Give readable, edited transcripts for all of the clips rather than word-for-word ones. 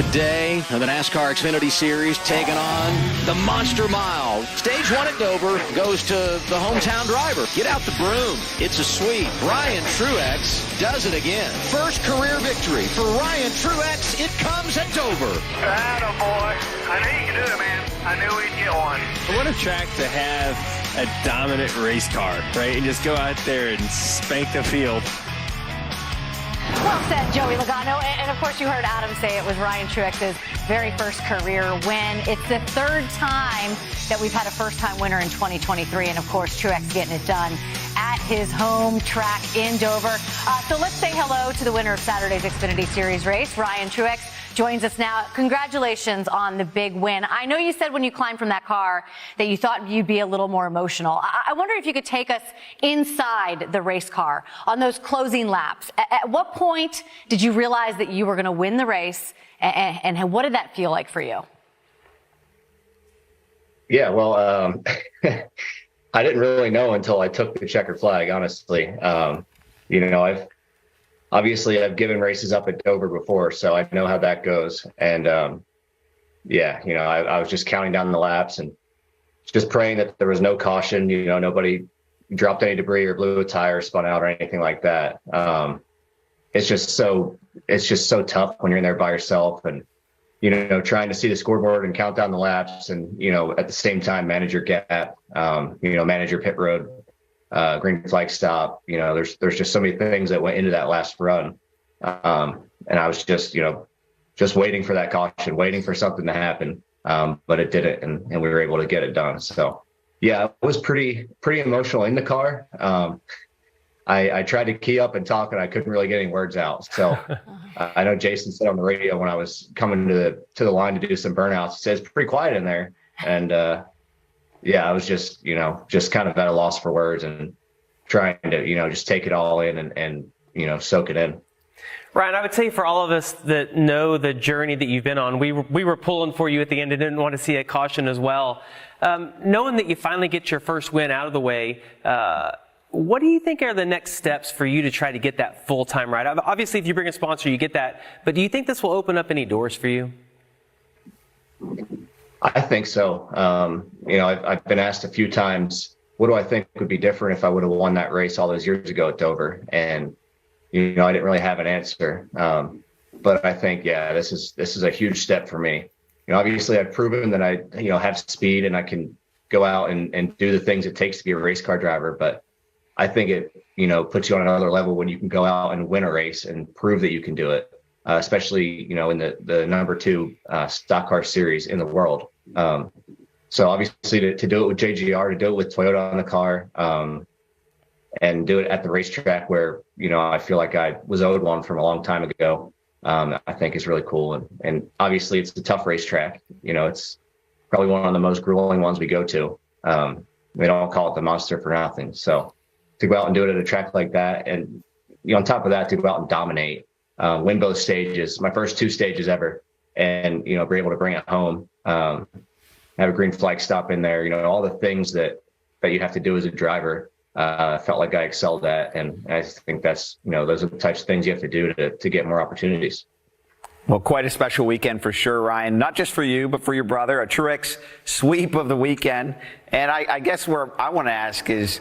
Today, the NASCAR Xfinity Series taking on the Monster Mile. Stage 1 at Dover goes to the hometown driver. Get out the broom. It's a sweep. Ryan Truex does it again. First career victory for Ryan Truex. It comes at Dover. Attaboy. I knew you could do it, man. I knew we'd get one. What a track to have a dominant race car, right? And just go out there and spank the field. Well said, Joey Logano. And of course, you heard Adam say it was Ryan Truex's very first career win. It's the third time that we've had a first-time winner in 2023. And of course, Truex getting it done at his home track in Dover. So let's say hello to the winner of Saturday's Xfinity Series race. Ryan Truex joins us now. Congratulations on the big win. I know you said when you climbed from that car that you thought you'd be a little more emotional. I wonder if you could take us inside the race car on those closing laps. At what point did you realize that you were going to win the race, and what did that feel like for you? Yeah, well, I didn't really know until I took the checkered flag, honestly. I've given races up at Dover before, so I know how that goes. And, I was just counting down the laps and just praying that there was no caution, nobody dropped any debris or blew a tire, spun out or anything like that. It's just so tough when you're in there by yourself and, trying to see the scoreboard and count down the laps and, at the same time, manage your gap, manage your pit road. Green flag stop, there's just so many things that went into that last run. And I was just waiting for that caution, waiting for something to happen. But it didn't. And we were able to get it done. So yeah, it was pretty emotional in the car. I tried to key up and talk and I couldn't really get any words out. So I know Jason said on the radio when I was coming to the line to do some burnouts, he says it's pretty quiet in there. And, I was just kind of at a loss for words and trying to, just take it all in and soak it in. Ryan, I would say for all of us that know the journey that you've been on, we were pulling for you at the end and didn't want to see a caution as well. Knowing that you finally get your first win out of the way, what do you think are the next steps for you to try to get that full-time ride? Obviously, if you bring a sponsor, you get that. But do you think this will open up any doors for you? I think so. I've been asked a few times, what do I think would be different if I would have won that race all those years ago at Dover? And, I didn't really have an answer. But I think, this is a huge step for me. Obviously I've proven that I, have speed and I can go out and do the things it takes to be a race car driver. But I think it, puts you on another level when you can go out and win a race and prove that you can do it. Especially, in the number 2 stock car series in the world. So obviously to do it with JGR, to do it with Toyota on the car, and do it at the racetrack where, I feel like I was owed one from a long time ago, I think is really cool. And obviously it's a tough racetrack. It's probably one of the most grueling ones we go to. They don't call it the Monster for nothing. So to go out and do it at a track like that, and, on top of that, to go out and dominate, win both stages, my first 2 stages ever, and, be able to bring it home, have a green flag stop in there, all the things that you have to do as a driver, felt like I excelled at. And I think that's, those are the types of things you have to do to get more opportunities. Well, quite a special weekend for sure, Ryan, not just for you, but for your brother, a Truex sweep of the weekend. And I guess where I want to ask is,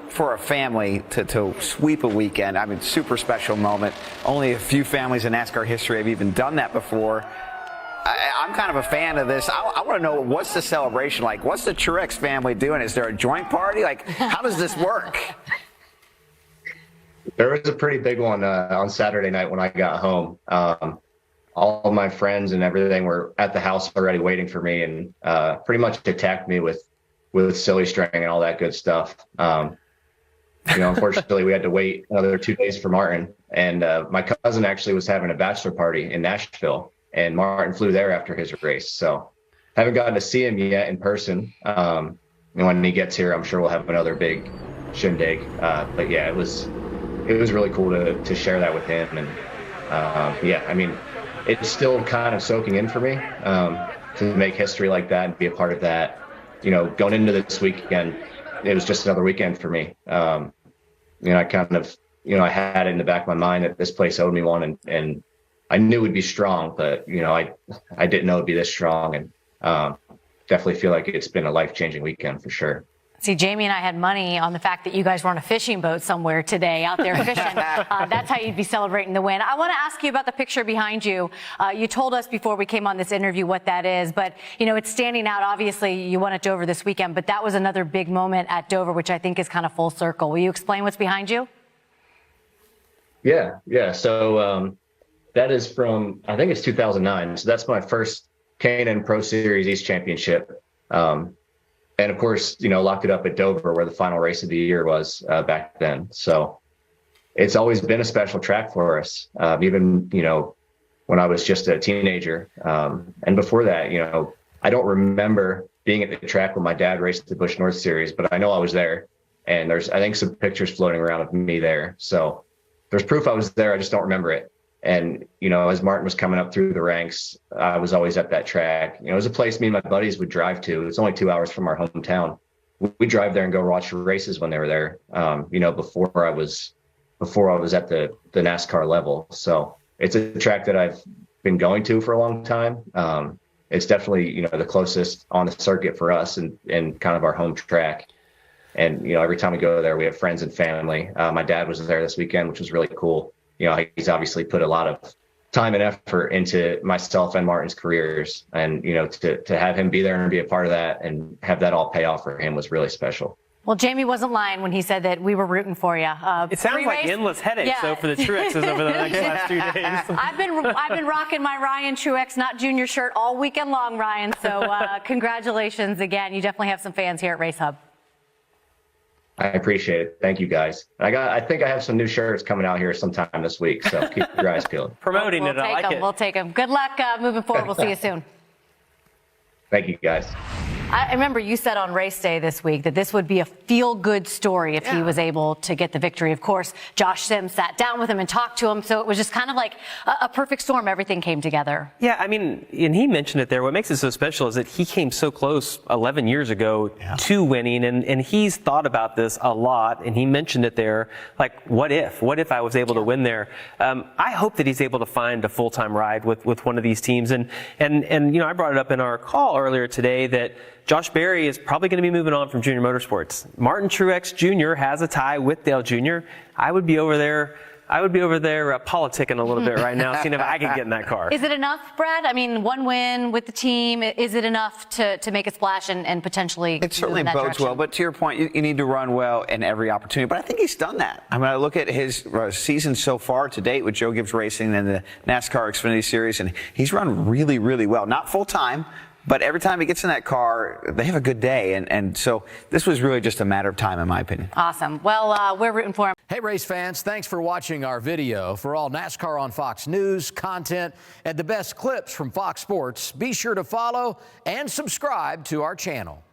for a family to sweep a weekend, super special moment. Only a few families in NASCAR history have even done that before. I'm kind of a fan of this. I want to know, what's the celebration like? What's the Truex family doing? Is there a joint party? How does this work? There was a pretty big one on Saturday night when I got home. All of my friends and everything were at the house already waiting for me and pretty much attacked me with silly string and all that good stuff. Unfortunately, we had to wait another 2 days for Martin. And my cousin actually was having a bachelor party in Nashville, and Martin flew there after his race. So haven't gotten to see him yet in person. When he gets here, I'm sure we'll have another big shindig. But yeah, it was really cool to share that with him. And it's still kind of soaking in for me to make history like that and be a part of that. Going into this weekend, it was just another weekend for me. I kind of, I had it in the back of my mind that this place owed me one, and I knew it'd be strong, but I didn't know it'd be this strong, and definitely feel like it's been a life-changing weekend for sure. See, Jamie and I had money on the fact that you guys were on a fishing boat somewhere today out there fishing. That's how you'd be celebrating the win. I want to ask you about the picture behind you. You told us before we came on this interview what that is, but, it's standing out. Obviously, you won at Dover this weekend, but that was another big moment at Dover, which I think is kind of full circle. Will you explain what's behind you? Yeah. So that is from, I think it's 2009. So that's my first K&N Pro Series East Championship. And of course, locked it up at Dover, where the final race of the year was back then. So it's always been a special track for us, even, when I was just a teenager. And before that, I don't remember being at the track when my dad raced the Busch North Series, but I know I was there. And there's, I think, some pictures floating around of me there. So there's proof I was there. I just don't remember it. And, as Martin was coming up through the ranks, I was always at that track. It was a place me and my buddies would drive to. It's only 2 hours from our hometown. We'd drive there and go watch races when they were there, before I was at the NASCAR level. So it's a track that I've been going to for a long time. It's definitely, the closest on the circuit for us and kind of our home track. And, every time we go there, we have friends and family. My dad was there this weekend, which was really cool. He's obviously put a lot of time and effort into myself and Martin's careers. And, to have him be there and be a part of that and have that all pay off for him was really special. Well, Jamie wasn't lying when he said that we were rooting for you. It sounds like endless headaches, though, for the Truexes over the next last 2 days. I've been rocking my Ryan Truex Not Junior shirt all weekend long, Ryan. So congratulations again. You definitely have some fans here at Race Hub. I appreciate it. Thank you, guys. I think I have some new shirts coming out here sometime this week, so keep your eyes peeled. Promoting it, I like it. We'll take them. Good luck moving forward. We'll see you soon. Thank you, guys. I remember you said on Race Day this week that this would be a feel-good story if he was able to get the victory. Of course, Josh Sims sat down with him and talked to him, so it was just kind of like a perfect storm. Everything came together. Yeah, and he mentioned it there. What makes it so special is that he came so close 11 years ago to winning, and he's thought about this a lot, and he mentioned it there, like, what if? What if I was able to win there? I hope that he's able to find a full-time ride with one of these teams. And I brought it up in our call earlier today that Josh Berry is probably going to be moving on from Junior Motorsports. Martin Truex Jr. has a tie with Dale Jr. I would be over there politicking a little bit right now, seeing if I could get in that car. Is it enough, Brad? One win with the team, is it enough to make a splash and potentially It certainly bodes direction? well, but to your point, you need to run well in every opportunity. But I think he's done that. I look at his season so far to date with Joe Gibbs Racing and the NASCAR Xfinity Series, and he's run really, really well. Not full-time, but every time he gets in that car, they have a good day. And so this was really just a matter of time, in my opinion. Awesome. Well, we're rooting for him. Hey, race fans, thanks for watching our video. For all NASCAR on Fox News, content, and the best clips from Fox Sports, be sure to follow and subscribe to our channel.